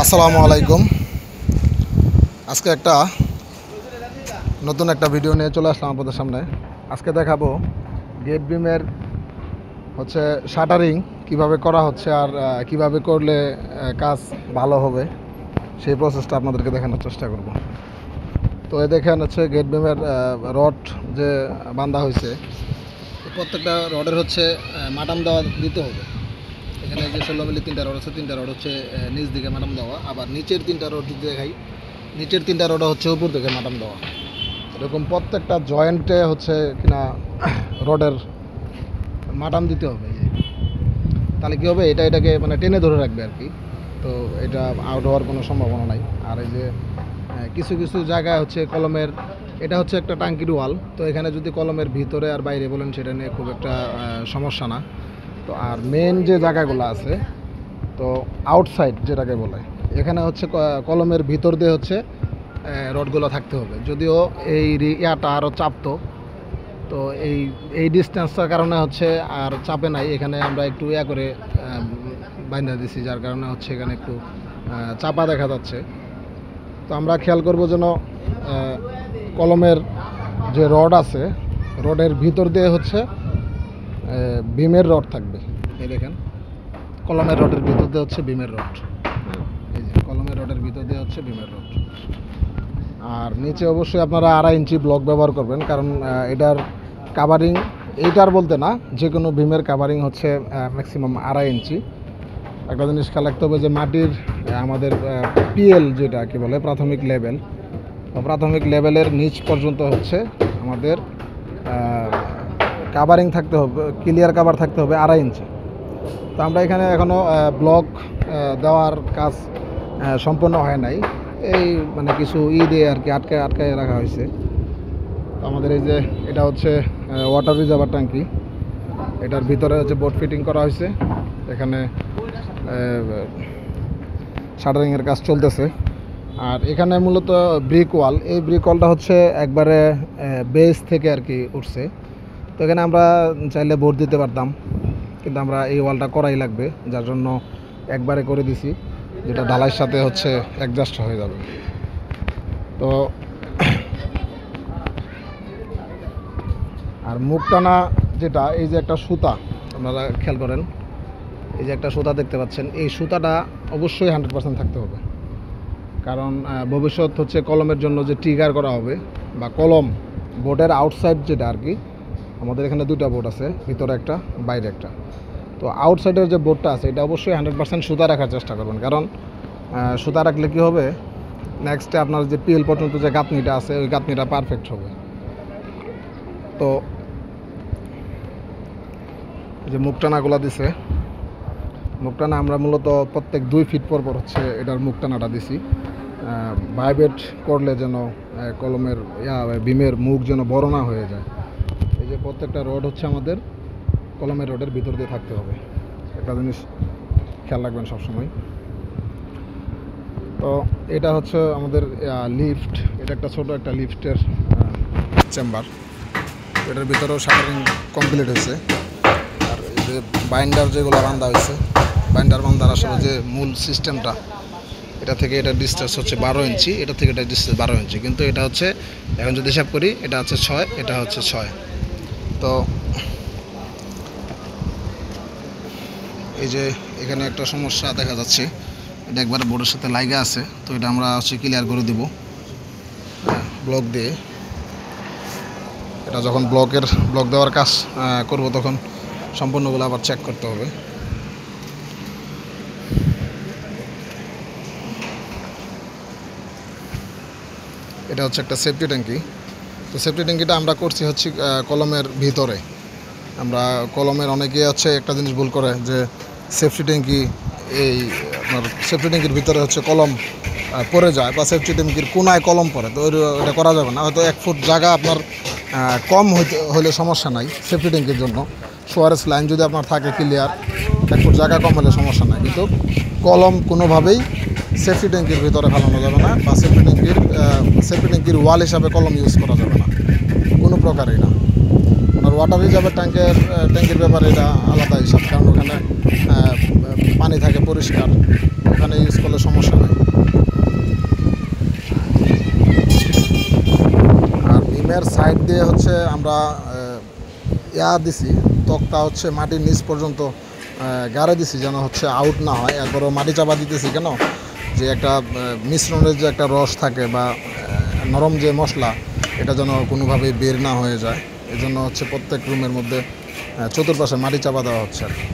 আসসালামু আলাইকুম। আজকে একটা নতুন একটা ভিডিও নিয়ে চলে আসলাম আপনাদের সামনে। আজকে দেখাবো গেট বিমের শাটারিং কিভাবে করা হচ্ছে আর কিভাবে করলে কাজ ভালো হবে সেই প্রসেসটা আপনাদেরকে দেখানোর চেষ্টা করব। তো এই দেখেন গেট বিমের রড যে বাঁধা হয়েছে, প্রত্যেকটা রডের মাটাম দেওয়া দিতে হবে। এখানে যে 16 মিলি 3টা রড আছে, 3টা রড নিচ দিকে মাটাম দেওয়া, আবার নিচের 3টা রড যদি দেখাই, নিচের 3টা রড উপর দিকে মাটাম দেওয়া। এরকম প্রত্যেকটা জয়েন্টে কিনা রডের মাটাম দিতে হবে। তাহলে কী হবে, এটাকে মানে টেনে ধরে রাখবে আর কি। তো এটা আউট হওয়ার কোনো সম্ভাবনা নাই। আর এই যে কিছু কিছু জায়গায় কলমের, এটা একটা টাঙ্কির ওয়াল, তো এখানে যদি কলমের ভিতরে আর বাইরে বলেন সেটা নিয়ে খুব একটা সমস্যা না। তো আর মেন যে জায়গাগুলো আছে, তো আউটসাইড যেটাকে বলে, এখানে কলমের ভিতর দিয়ে রডগুলো থাকতে হবে। যদিও এই ইয়াটা আরও চাপতো, তো এই ডিস্টেন্সটার কারণে আর চাপে নাই। এখানে আমরা একটু করে বাইন্ধা দিছি, যার কারণে এখানে একটু চাপা দেখা যাচ্ছে। তো আমরা খেয়াল করব যেন কলমের যে রড আছে, রডের ভিতর দিয়ে বিমের রড থাকবে। এই দেখেন, কলমের রডের ভিতর দিয়ে বিমের রড। এই যে কলমের রডের ভিতর দিয়ে বিমের রড। আর নিচে অবশ্যই আপনারা 2.5 ইঞ্চি ব্লক ব্যবহার করবেন, কারণ এটার কাভারিং, এইটার বলতে না, যে কোনো বিমের কাভারিং ম্যাক্সিমাম 2.5 ইঞ্চি। একটা জিনিস খেয়াল রাখতে হবে যে মাটির আমাদের পিএল যেটা কি বলে, প্রাথমিক লেভেল, প্রাথমিক লেভেলের নিচ পর্যন্ত আমাদের কাভারিং থাকতে হবে, ক্লিয়ার কাভার থাকতে হবে 2.5 ইঞ্চি। তো আমরা এখানে এখনও ব্লক দেওয়ার কাজ সম্পন্ন হয় নাই। এই মানে কিছু দিয়ে আর কি আটকায় রাখা হয়েছে। তো আমাদের এই যে এটা ওয়াটার রিজার্ভার ট্যাঙ্কি, এটার ভিতরে বোর্ড ফিটিং করা হয়েছে। এখানে শাটারিংয়ের কাজ চলতেছে। আর এখানে মূলত ব্রিক ওয়াল, এই ব্রিক ওয়ালটা একবারে বেস থেকে আর কি উঠছে। তো এখানে আমরা চাইলে বোর্ড দিতে পারতাম, কিন্তু আমরা এই ওয়ালটা করাই লাগবে, যার জন্য একবারে করে দিছি, যেটা ঢালাইয়ের সাথে অ্যাডজাস্ট হয়ে যাবে। তো আর মুখ টানা যেটা, এই যে একটা সুতা আপনারা খেয়াল করেন, এই যে একটা সুতা দেখতে পাচ্ছেন, এই সুতাটা অবশ্যই 100% থাকতে হবে। কারণ ভবিষ্যৎ কলমের জন্য যে ট্রিগার করা হবে, বা কলম বোর্ডের আউটসাইড যেটা আর কি, আমাদের এখানে 2টা বোর্ড আছে, ভিতরে একটা বাইরে একটা। তো আউটসাইডের যে বোর্ডটা আছে, এটা অবশ্যই 100% সুতা রাখার চেষ্টা করবেন। কারণ সুতা রাখলে কী হবে, নেক্সটে আপনার যে পিএল পর্যন্ত যে গাঁথনিটা আছে, ওই গাঁথনিটা পারফেক্ট হবে। তো যে মুখটানাগুলো দিছে, মুখটানা আমরা মূলত প্রত্যেক 2 ফিট পর এটার মুখটানাটা দিছি, ভাইব্রেট করলে যেন কলমের বিমের মুখ যেন বড় না হয়ে যায়। এই যে প্রত্যেকটা রড আমাদের কলমের রডের ভিতর দিয়ে থাকতে হবে, একটা জিনিস খেয়াল রাখবেন সবসময়। তো এটা আমাদের লিফট, এটা একটা ছোট একটা লিফটের চেম্বার, এটার ভিতরেও শাটারিং কমপ্লিট হয়েছে। আর এই যে বাইন্ডার যেগুলো বাঁধা হয়েছে, বাইন্ডার বাঁধার আসলে যে মূল সিস্টেমটা, এটা থেকে এটার ডিস্টেন্স 12 ইঞ্চি, এটা থেকে এটা ডিস্টেন্স 12 ইঞ্চি, কিন্তু এটা এখন যদি হিসাব করি, এটা 6, এটা 6। তো এই যে এখানে একটা সমস্যা দেখা যাচ্ছে, এটা একবার বোর্ডের সাথে লাইগা আছে, তো এটা আমরা ক্লিয়ার করে দিব ব্লক দিয়ে। এটা যখন ব্লক দেওয়ার কাজ করব, তখন সম্পূর্ণগুলো আবার চেক করতে হবে। এটা একটা সেফটি ট্যাঙ্কি। তো সেফটি ট্যাঙ্কিটা আমরা করছি কলমের ভিতরে। আমরা কলমের অনেকে একটা জিনিস ভুল করে, যে সেফটি ট্যাঙ্কি, এই আপনার সেফটি ট্যাঙ্কির ভিতরে কলম পড়ে যায়, বা সেফটি ট্যাঙ্কির কোনায় কলম পড়ে। তো ওটা করা যাবে না। হয়তো 1 ফুট জায়গা আপনার কম হলে সমস্যা নাই সেফটি ট্যাঙ্কির জন্য। সোয়ারেজ লাইন যদি আপনার থাকে ক্লিয়ার, 1 ফুট জায়গা কম হলে সমস্যা নাই, কিন্তু কলম কোনোভাবেই সেফটি ট্যাঙ্কির ভিতরে ফেলানো যাবে না, বা সেফটি ট্যাঙ্কির ওয়াল হিসাবে কলম ইউজ করা যাবে না, কোনো প্রকারেই না। আর ওয়াটার রিজার্ভের ট্যাঙ্কির ব্যাপারে এটা আলাদা হিসাব, কারণ ওখানে পানি থাকে পরিষ্কার, ওখানে ইউজ করলে সমস্যা নেই। আর বিমের সাইড দিয়ে হচ্ছে আমরা দিছি, তক্তা হচ্ছে মাটির নিচ পর্যন্ত গাড়ে দিছি, যেন হচ্ছে আউট না হয়। এরপরও মাটি চাপা দিতেছি কেন, যে একটা মিশ্রণের যে একটা রস থাকে বা নরম যে মশলা, এটা যেন কোনোভাবেই বের না হয়ে যায়। এই জন্য হচ্ছে প্রত্যেক রুমের মধ্যে চতুর্পাশে মাটি চাপা দেওয়া হচ্ছে আর কি।